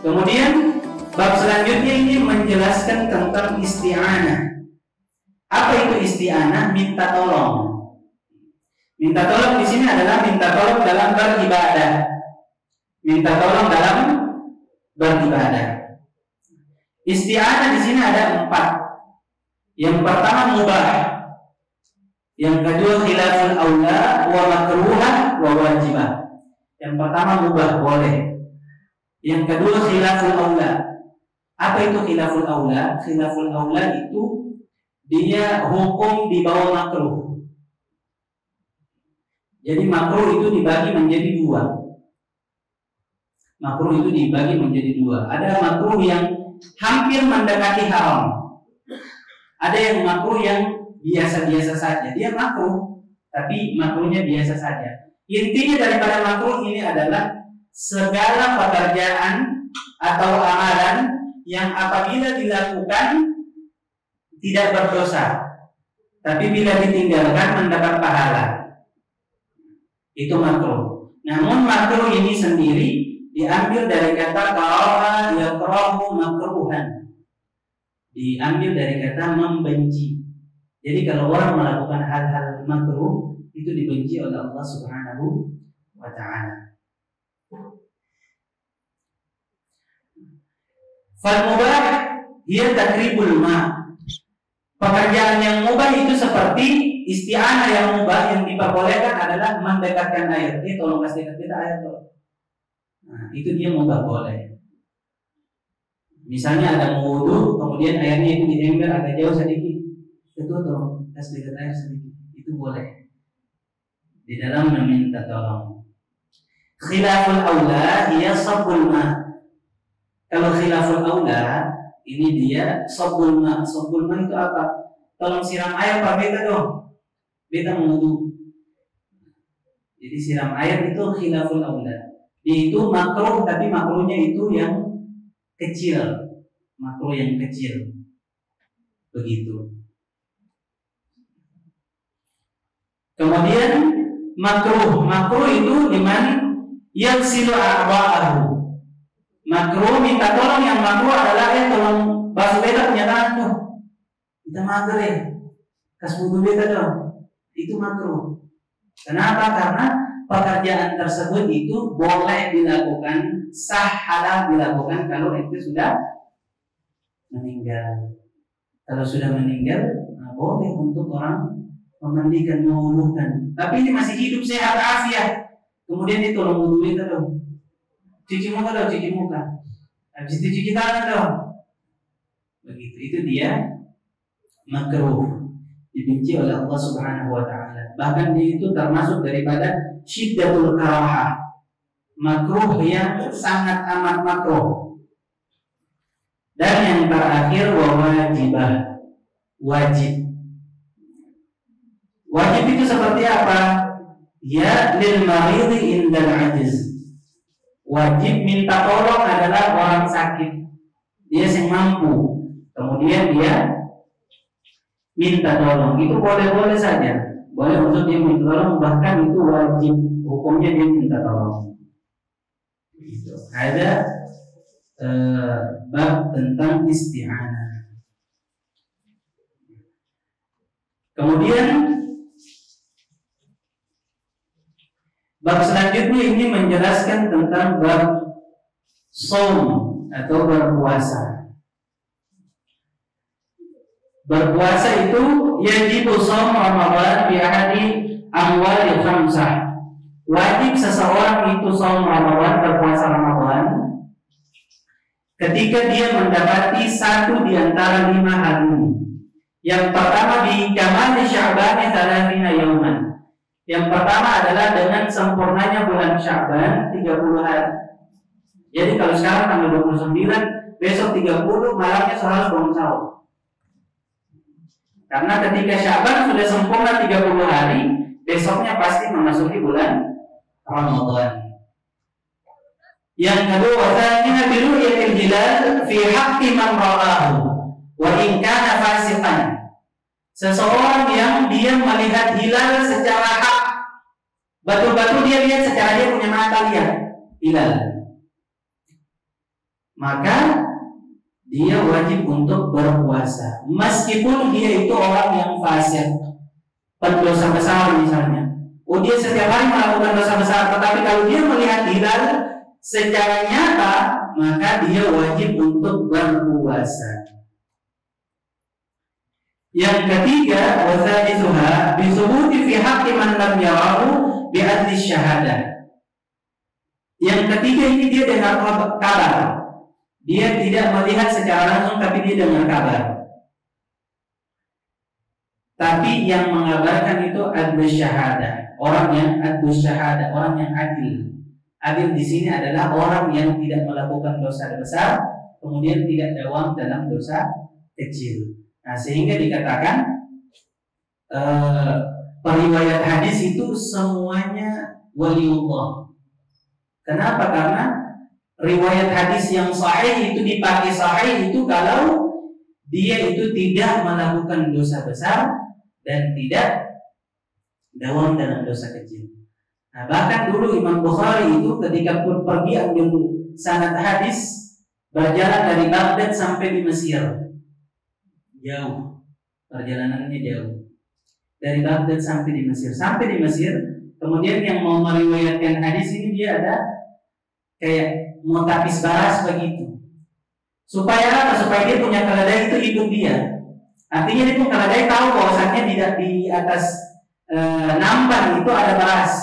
Kemudian bab selanjutnya ini menjelaskan tentang isti'anah. Apa itu isti'anah? Minta tolong. Minta tolong di sini adalah minta tolong dalam beribadah. Minta tolong dalam beribadah. Isti'anah di sini ada 4. Yang pertama mubah. Yang kedua khilaful aula wa makruhah wa wajibah. Yang pertama mubah, boleh. Yang kedua khilaful aula. Apa itu khilaful aula? Khilaful aula itu dia hukum di bawah makruh. Jadi makruh itu dibagi menjadi 2. Makruh itu dibagi menjadi 2. Ada makruh yang hampir mendekati haram. Ada yang makruh yang biasa-biasa saja. Dia makruh, tapi makruhnya biasa saja. Intinya daripada makruh ini adalah segala pekerjaan atau amalan yang apabila dilakukan tidak berdosa, tapi bila ditinggalkan mendapat pahala. Itu makruh. Namun makruh ini sendiri diambil dari kata karaha yakrahu makruhan. Diambil dari kata membenci. Jadi kalau orang melakukan hal-hal makruh itu dibenci oleh Allah Subhanahu wa taala. Fal mubah dia takribul ma. Pekerjaan yang mubah itu seperti isti'anah yang mubah yang diperbolehkan adalah mendekatkan air. Tolong kasih dekat kita air tolong. Nah, itu dia mubah boleh. Misalnya ada wudu, kemudian airnya itu diember agak jauh sedikit. Itu tolong kasih dekat air sedikit. Itu boleh. Di dalam meminta tolong. Khilaful aula dia sabbul ma. Kalau khilaful aula ini dia sabbul ma. Sabbul ma itu apa? Tolong siram air Pak beta dong. Beta mau wudu. Jadi siram air itu khilaful aula. Itu makruh, tapi makruhnya itu yang kecil. Makruh yang kecil. Begitu. Kemudian makruh itu liman yaghsilu a'dha'ahu. Makruh minta tolong yang makruh adalah tolong basuh beta punya tangan tuh. Kita mager ya. Kasih wudu beta dong. Itu makruh. Kenapa? Karena pekerjaan tersebut itu boleh dilakukan, sah halal dilakukan kalau itu sudah meninggal. Kalau sudah meninggal, boleh untuk orang memandikan, mewudukan. Tapi ini masih hidup sehat afiat. Kemudian itu tolong wudu beta dong. Cuci muka dong, cuci muka. Habis itu cuci tangan dong. Begitu. Itu dia makruh. Dibenci oleh Allah Subhanahu wa taala. Bahkan dia itu termasuk daripada syiddatul karahah. Makruh yang sangat amat makruh. Dan yang terakhir wajibah. Wajib. Wajib itu seperti apa? Ya lil maridi indal ajiz. Wajib minta tolong adalah orang sakit. Dia yang mampu. Kemudian dia minta tolong. Itu boleh-boleh saja. Boleh untuk dia minta tolong. Bahkan itu wajib. Hukumnya dia minta tolong. Gitu. Ada bab tentang isti'anah. Kemudian bab selanjutnya ini menjelaskan tentang bab shaum atau berpuasa. Berpuasa itu yajibu shaum Ramadan bi ahadi amwali khamsah. Wajib seseorang itu shaum Ramadan, berpuasa Ramadan ketika dia mendapati satu di antara 5 hari. Yang pertama di kamali Sya'ban 30 yauman. Yang pertama adalah dengan sempurnanya bulan Sya'ban 30 hari. Jadi kalau sekarang tanggal 29, besok 30, malamnya harus bangun sahur. Karena ketika Sya'ban sudah sempurna 30 hari, besoknya pasti memasuki bulan Ramadan. Yang kedua, tsaniyan biru'yatil hilal fi haqqi man ra'ahu wa in kana fasiqan. Seseorang yang dia melihat hilal secara hak, betul-betul dia lihat secara dia punya mata lihat hilal. maka dia wajib untuk berpuasa meskipun dia itu orang yang fasik, pendosa besar misalnya. Oh, dia setiap hari melakukan dosa besar, tetapi kalau dia melihat hilal secara nyata, maka dia wajib untuk berpuasa. Yang ketiga, wasadisuha bisubuti fi haqqi man lam yarahu bi adli syahadah. Yang ketiga ini dia dengar kabar. Dia tidak melihat secara langsung, tapi dia dengar kabar. Tapi yang mengabarkan itu adli syahadah. Orang yang adli syahadah, orang yang adil. Adil di sini adalah orang yang tidak melakukan dosa besar, kemudian tidak dawam dalam dosa kecil. Nah, sehingga dikatakan periwayat hadis itu semuanya waliullah. Kenapa? Karena riwayat hadis yang sahih itu dipakai sahih itu kalau dia itu tidak melakukan dosa besar dan tidak dawam dalam dosa kecil. Nah, bahkan dulu Imam Bukhari itu ketika pergi ambil sanad hadis berjalan dari Baghdad sampai di Mesir. Jauh. Perjalanannya jauh. Dari Baghdad sampai di Mesir. Sampai di Mesir, kemudian yang mau meriwayatkan hadis ini dia ada kayak mau tapis baras begitu. Supaya apa? Supaya dia punya keledai itu ikut dia. Artinya dia punya keledai tahu bahwasannya tidak di atas nampan itu ada baras.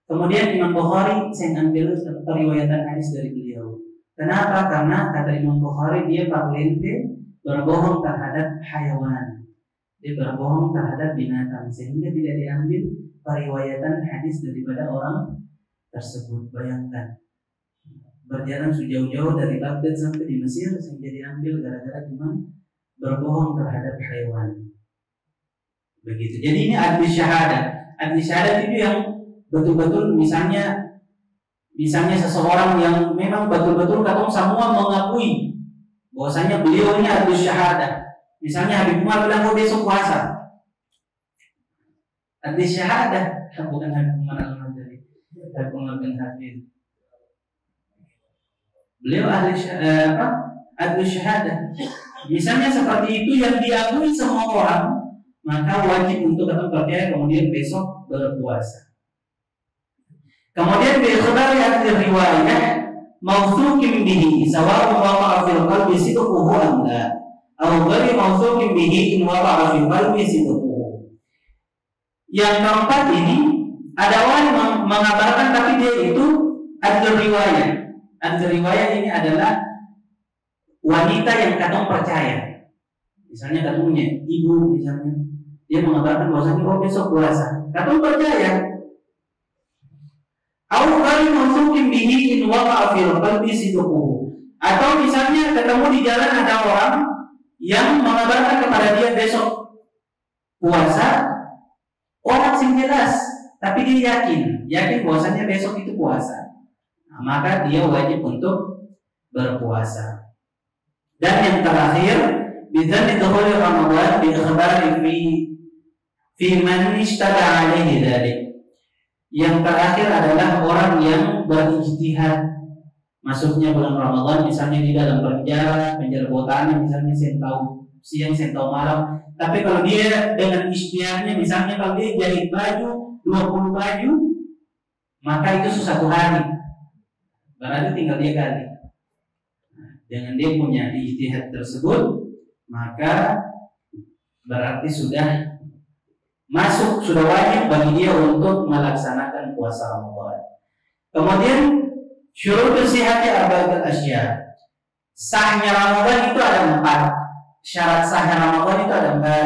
Kemudian Imam Bukhari saya ambil periwayatan hadis dari beliau. Kenapa? Karena kata Imam Bukhari dia parlente berbohong terhadap hayawan. Dia berbohong terhadap binatang sehingga tidak diambil periwayatan hadis daripada orang tersebut. Bayangkan berjalan sejauh-jauh dari Baghdad sampai di Mesir sehingga diambil gara-gara cuma berbohong terhadap hayawan. Begitu. Jadi ini adli syahadah. Adli syahadah itu yang betul-betul misalnya seseorang yang memang betul-betul katong semua mengakui bahwasanya beliau ini adli syahadah. Misalnya Habib Umar bilang mau besok puasa. Adli syahadah, bukan Habib Umar al-Madani. Habib Umar bin Habib. Beliau adli syahadah. Misalnya seperti itu yang diakui semua orang, maka wajib untuk kita percaya kemudian besok berpuasa. Kemudian bikhbari ahli riwayah mawthuqin bihi sawa'un waqa'a fil qalbi sidquhu am la aw ghairi mawthuqin bihi in waqa'a fil qalbi sidquhu. Yang keempat ini ada orang mengabarkan tapi dia itu ahli riwayah. Ahli riwayah ini adalah wanita yang katong percaya. Misalnya katong punya ibu misalnya, dia mengabarkan bahwasanya oh besok puasa. Katong percaya. Au kali masukin bihi in waqa'a fil qalbi sidquhu. Atau misalnya ketemu di jalan ada orang yang mengabarkan kepada dia besok puasa, orang sing jelas, tapi dia yakin bahwasanya besok itu puasa. Nah, maka dia wajib untuk berpuasa. Dan yang terakhir, bidzan dukhul Ramadan bi ikhbari fi man ishtaba alaihi dzalik. Yang terakhir adalah orang yang berijtihad masuknya bulan Ramadan, misalnya di dalam penjara botanan, misalnya siang tahu malam. Tapi kalau dia dengan ijtihadnya, misalnya kalau dia jahit baju 20 baju, maka itu satu hari. Berarti tinggal dia kali. Dengan dia punya ijtihad tersebut, maka berarti sudah wajib bagi dia untuk melaksanakan puasa Ramadan. Kemudian syurut sihhati arba'atul asya. Sahnya Ramadan itu ada 4. Syarat sahnya Ramadan itu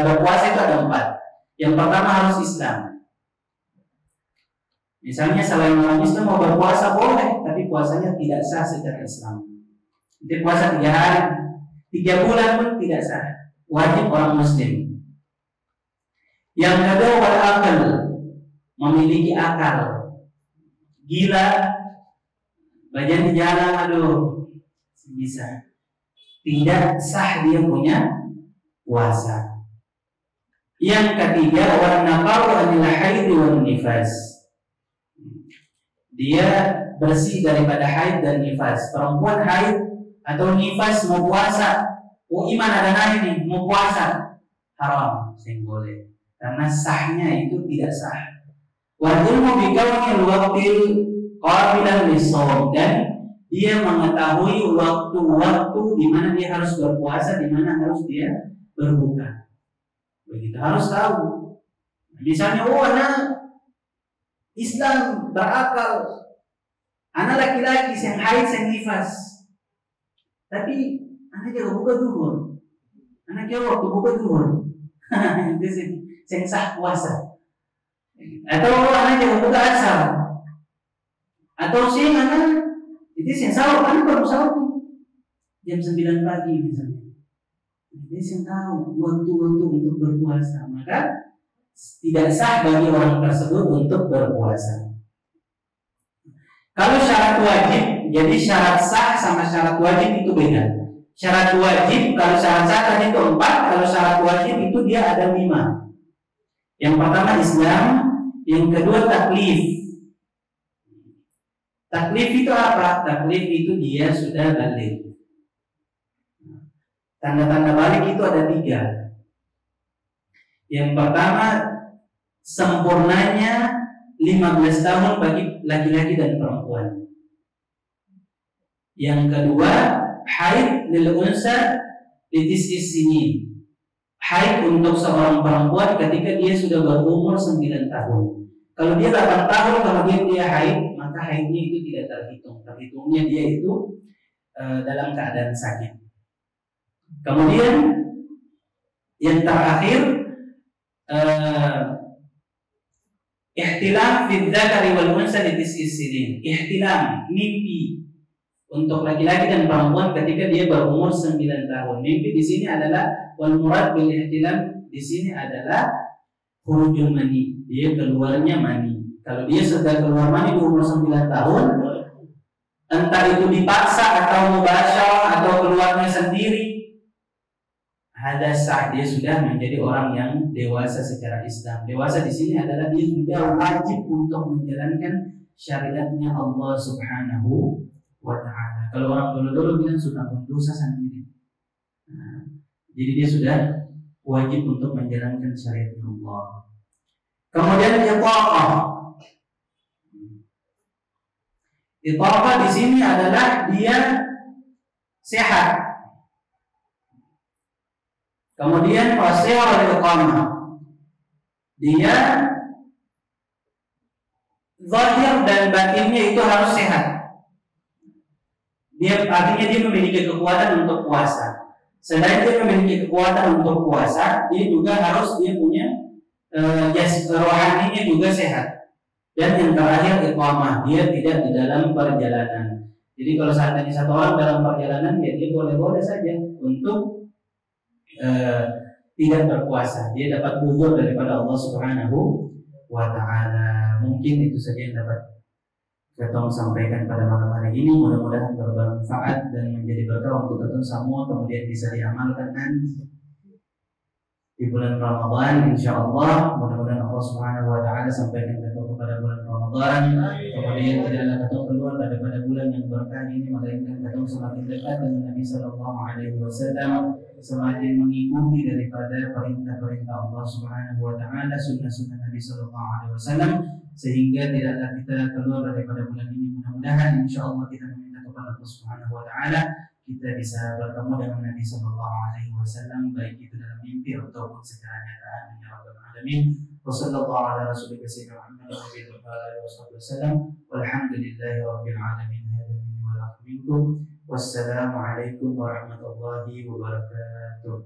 berpuasa itu ada 4. Yang pertama harus Islam. Misalnya selain orang Islam mau berpuasa boleh, tapi puasanya tidak sah secara Islam. Dia puasa 3 hari, 3 bulan pun tidak sah. Wajib orang Muslim. Yang kedua wal akal, memiliki akal. Gila, bagian di jalan, aduh, bisa. Tidak sah dia punya puasa. Yang ketiga wal naqaru anil haid wan nifas. Dia bersih daripada haid dan nifas. Perempuan haid atau nifas mau puasa, oh iman ada naik nih mau puasa, haram, sing boleh, karena sahnya itu tidak sah. Wal ilmu bi kaunil waqtil qabilan lis-shaum, dan dia mengetahui waktu-waktu di mana dia harus berpuasa, di mana harus dia berbuka. Begitu harus tahu. Misalnya, oh anak Islam berakal, anak laki-laki yang haid, yang nifas, tapi anak jaga buka duhur, anak jaga waktu buka duhur, itu yang sah puasa. Atau anak jaga buka asar, atau sih anak itu yang sahur, kan baru sahur jam 9 pagi misalnya. Dia yang tahu waktu-waktu untuk berpuasa, maka tidak sah bagi orang tersebut untuk berpuasa. Kalau syarat wajib, jadi syarat sah sama syarat wajib itu beda. Syarat wajib, kalau syarat sah tadi itu 4, kalau syarat wajib itu dia ada 5. Yang pertama Islam, yang kedua taklif. Taklif itu apa? Taklif itu dia sudah balik. Tanda-tanda balik itu ada 3. Yang pertama, sempurnanya 15 tahun bagi laki-laki dan perempuan. Yang kedua, haid lil unsa litis'is sinin. Haid untuk seorang perempuan ketika dia sudah berumur 9 tahun. Kalau dia 8 tahun kemudian dia haid, maka haidnya itu tidak terhitung. Terhitungnya dia itu dalam keadaan sakit. Kemudian yang terakhir, ihtilam fi dzakari wal unsa li tis'is sinin. Ihtilam, mimpi untuk laki-laki dan perempuan ketika dia berumur 9 tahun. Mimpi di sini adalah wal murad bil ihtilam di sini adalah khurujul mani, dia keluarnya mani. Kalau dia sudah keluar mani di umur 9 tahun, entah itu dipaksa atau mubasyarah atau keluarnya sendiri, ada sah, dia sudah menjadi orang yang dewasa secara Islam. Dewasa di sini adalah dia sudah wajib untuk menjalankan syariatnya Allah Subhanahu wa Ta'ala. Kalau orang dulu-dulu bilang sudah berdosa sendiri. Nah, jadi dia sudah wajib untuk menjalankan syariat Allah. Kemudian ittaqah. Ittaqah di sini adalah dia sehat. Kemudian fasihah wal iqamah. Dia zahir dan batinnya itu harus sehat. Dia artinya dia memiliki kekuatan untuk puasa. Selain dia memiliki kekuatan untuk puasa, dia juga harus dia punya rohaninya juga sehat. Dan yang terakhir iqamah, dia tidak di dalam perjalanan. Jadi kalau saat ini satu orang dalam perjalanan, ya dia boleh-boleh saja untuk tidak berpuasa. Dia dapat uzur daripada Allah Subhanahu wa Ta'ala. Mungkin itu saja yang dapat kita sampaikan pada malam hari ini. Mudah-mudahan bermanfaat dan menjadi berkah untuk kita semua, kemudian bisa diamalkan nanti di bulan Ramadan, insyaallah. Mudah-mudahan Allah Subhanahu wa Ta'ala sampaikan kita kepada bulan Ramadan, kemudian tidaklah kita keluar daripada bulan yang berkah ini, melainkan kita semakin dekat dengan Nabi Sallallahu Alaihi Wasallam, semakin mengikuti daripada perintah-perintah Allah Subhanahu wa Ta'ala, sunnah-sunnah Nabi Sallallahu Alaihi Wasallam, sehingga tidaklah kita keluar daripada bulan ini. Mudah-mudahan insyaallah kita meminta kepada Allah Subhanahu wa Ta'ala kita bisa bertemu dengan Nabi Sallallahu Alaihi Wasallam, baik itu dalam mimpi ataupun secara nyata. Ya Rabbal Alamin. Wassallallahu ala rasulika sayyidina Muhammad wa alihi wasallam. Walhamdulillahi rabbil alamin. Hadza minni wa lakum minkum. Wassalamu alaikum warahmatullahi wabarakatuh.